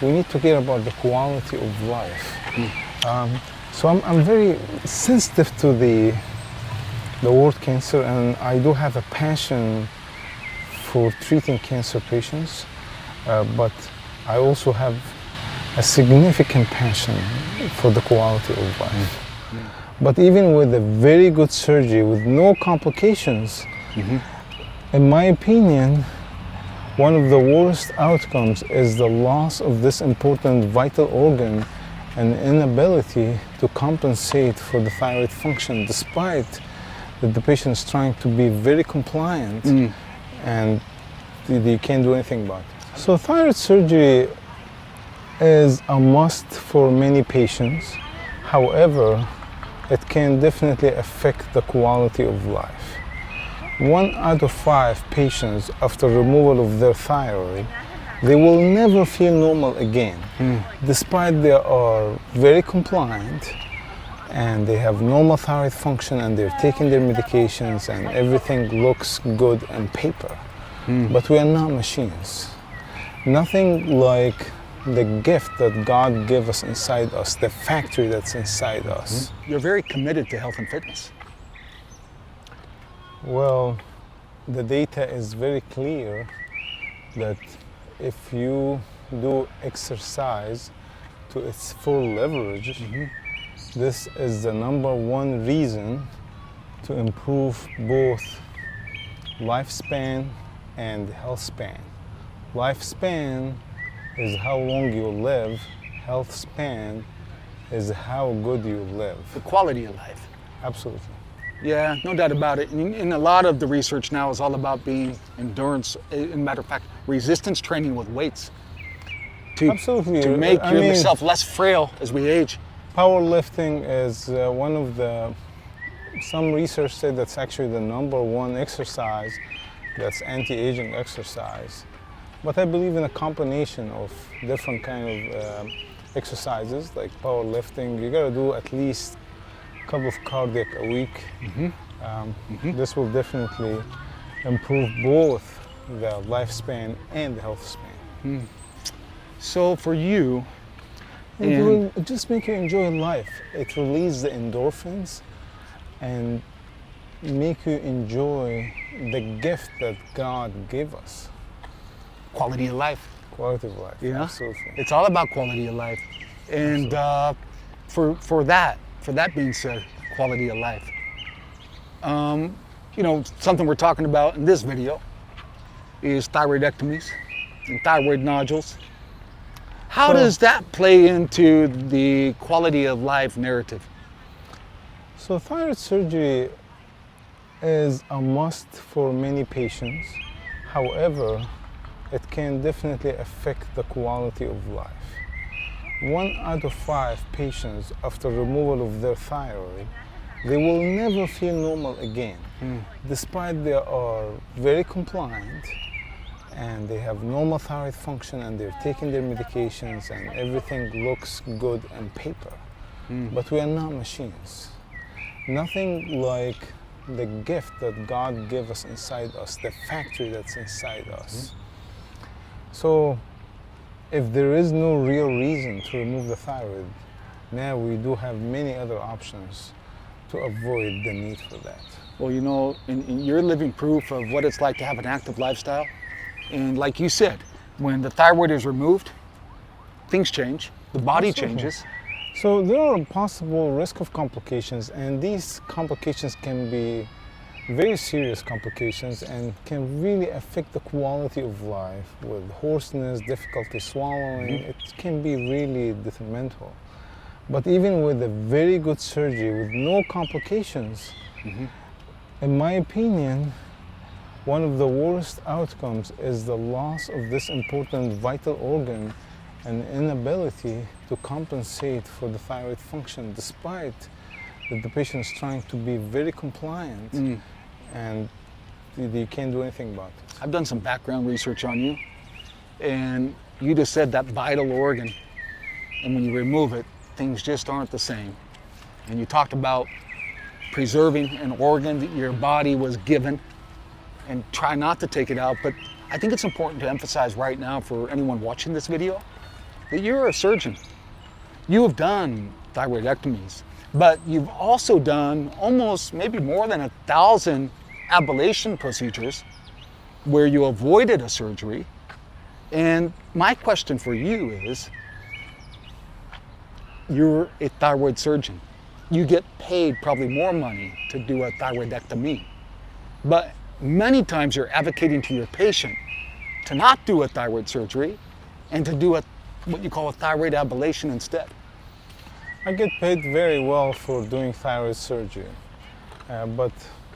we need to care about the quality of life. So I'm very sensitive to the word cancer, and I do have a passion for treating cancer patients, but I also have a significant passion for the quality of life. But even with a very good surgery with no complications, in my opinion, one of the worst outcomes is the loss of this important vital organ and inability to compensate for the thyroid function, despite that the patient is trying to be very compliant and you can't do anything about it. So thyroid surgery is a must for many patients. However, it can definitely affect the quality of life. 1 out of 5 patients after removal of their thyroid, they will never feel normal again, despite they are very compliant and they have normal thyroid function and they're taking their medications and everything looks good on paper. But we are not machines. Nothing like the gift that God gave us inside us, the factory that's inside us. You're very committed to health and fitness. Well, the data is very clear that if you do exercise to its full leverage, this is the #1 reason to improve both lifespan and health span. Lifespan is how long you live, health span is how good you live. The quality of life. Absolutely. Yeah, no doubt about it. And a lot of the research now is all about being endurance, as a matter of fact, resistance training with weights Absolutely. to make yourself less frail as we age. Powerlifting is one of the, some research said that's actually the #1 exercise that's anti-aging exercise. But I believe in a combination of different kind of exercises like powerlifting. You gotta do at least a couple of cardiac a week. This will definitely improve both the lifespan and the health span. So for you, It will just make you enjoy life. It releases the endorphins and make you enjoy the gift that God gave us. quality of life. Quality of life, Yeah, absolutely. it's all about quality of life. And for that being said, quality of life. You know, something we're talking about in this video is thyroidectomies and thyroid nodules. How does that play into the quality of life narrative? So thyroid surgery is a must for many patients. However, it can definitely affect the quality of life. 1 out of 5 patients after removal of their thyroid, they will never feel normal again, despite they are very compliant and they have normal thyroid function and they're taking their medications and everything looks good on paper. But we are not machines. Nothing like the gift that God gave us inside us, the factory that's inside us. So if there is no real reason to remove the thyroid, now we do have many other options to avoid the need for that. Well, you know, and you're living proof of what it's like to have an active lifestyle. And like you said, when the thyroid is removed, things change, the body changes. So there are possible risk of complications, and these complications can be very serious complications and can really affect the quality of life with hoarseness, difficulty swallowing. It can be really detrimental. But even with a very good surgery with no complications, in my opinion, one of the worst outcomes is the loss of this important vital organ and inability to compensate for the thyroid function, despite that the patient is trying to be very compliant and you can't do anything about it. I've done some background research on you, and you just said that vital organ, and when you remove it, things just aren't the same. And you talked about preserving an organ that your body was given and try not to take it out, but I think it's important to emphasize right now for anyone watching this video that you're a surgeon. You have done thyroidectomies, but you've also done almost maybe more than 1,000 ablation procedures where you avoided a surgery. And my question for you is, you're a thyroid surgeon. You get paid probably more money to do a thyroidectomy, but many times you're advocating to your patient to not do a thyroid surgery and to do what you call a thyroid ablation instead. I get paid very well for doing thyroid surgery, but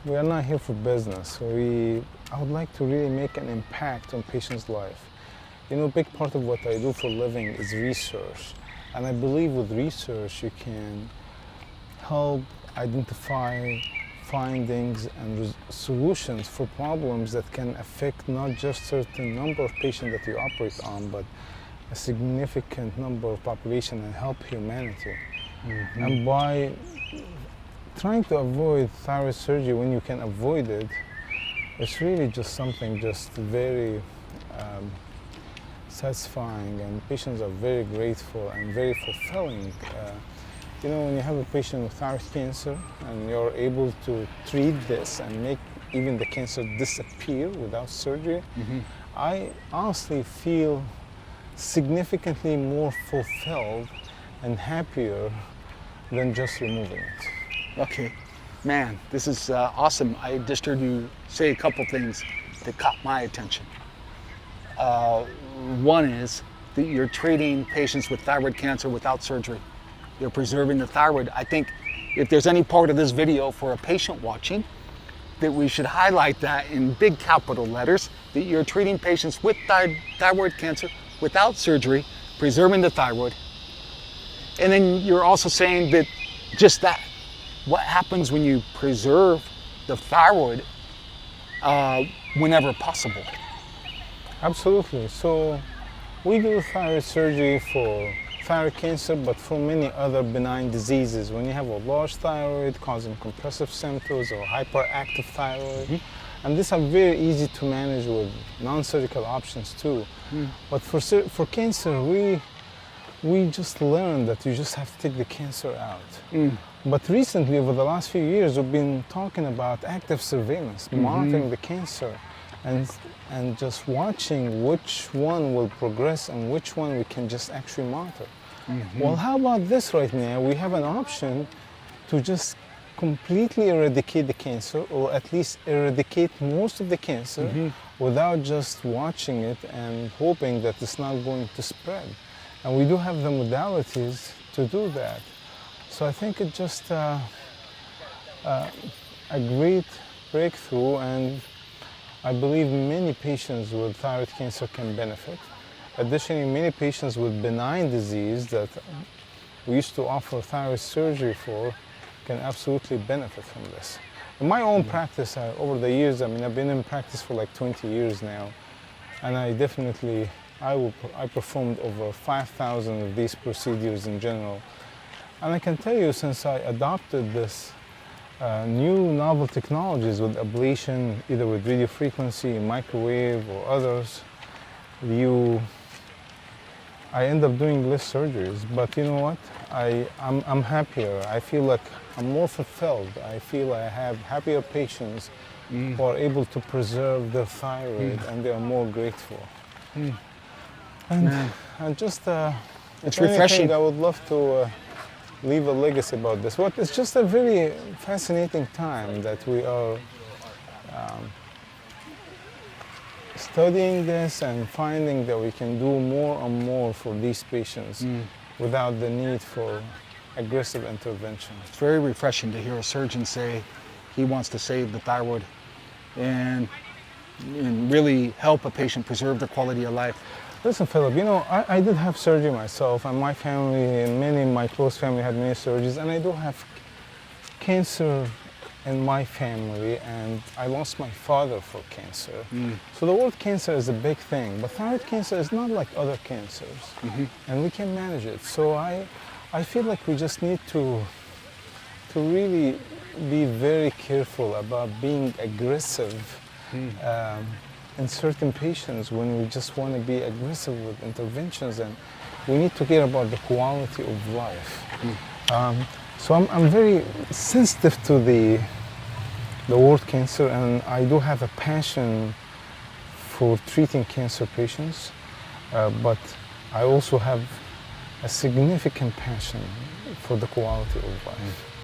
we are not here for business. I would like to really make an impact on patients' life. You know, a big part of what I do for a living is research, and I believe with research you can help identify findings and solutions for problems that can affect not just certain number of patients that you operate on, but a significant number of population and help humanity. Mm-hmm. And by trying to avoid thyroid surgery when you can avoid it, it's really just something just very satisfying, and patients are very grateful and very fulfilling. You know, when you have a patient with thyroid cancer and you're able to treat this and make even the cancer disappear without surgery, mm-hmm. I honestly feel significantly more fulfilled and happier than just removing it. Okay, man, this is awesome. I just heard you say a couple things that caught my attention. One is that you're treating patients with thyroid cancer without surgery. You're preserving the thyroid. I think if there's any part of this video for a patient watching, that we should highlight that in big capital letters, that you're treating patients with thyroid cancer without surgery, preserving the thyroid. And then you're also saying that just that, what happens when you preserve the thyroid whenever possible? Absolutely. So we do thyroid surgery for thyroid cancer, but for many other benign diseases. When you have a large thyroid causing compressive symptoms or hyperactive thyroid, mm-hmm. and these are very easy to manage with non-surgical options too. Mm. But for cancer, we just learned that you just have to take the cancer out. Mm. But recently, over the last few years, we've been talking about active surveillance, mm-hmm. monitoring the cancer, and just watching which one will progress and which one we can just actually monitor. Mm-hmm. Well, how about this right now? We have an option to just completely eradicate the cancer, or at least eradicate most of the cancer, mm-hmm. without just watching it and hoping that it's not going to spread. And we do have the modalities to do that. So I think it's just a great breakthrough, and I believe many patients with thyroid cancer can benefit. Additionally, many patients with benign disease that we used to offer thyroid surgery for can absolutely benefit from this. In my own practice, over the years, I mean, I've been in practice for like 20 years now, and I performed over 5,000 of these procedures in general. And I can tell you, since I adopted this new novel technologies with ablation, either with radio frequency, microwave, or others, I end up doing less surgeries. But you know what? I'm happier. I feel like I'm more fulfilled. I feel I have happier patients who are able to preserve their thyroid, and they are more grateful. And just it's refreshing. I would love to leave a legacy about this. But it's just a very fascinating time that we are studying this and finding that we can do more and more for these patients without the need for aggressive intervention. It's very refreshing to hear a surgeon say he wants to save the thyroid and really help a patient preserve their quality of life. Listen, Philip, you know, I did have surgery myself, and my family and many of my close family had many surgeries, and I do have cancer in my family, and I lost my father for cancer. So the word cancer is a big thing, but thyroid cancer is not like other cancers, and we can manage it. So I feel like we just need to really be very careful about being aggressive in certain patients when we just want to be aggressive with interventions. And we need to care about the quality of life. So I'm very sensitive to the word cancer, and I do have a passion for treating cancer patients, but I also have a significant passion for the quality of life.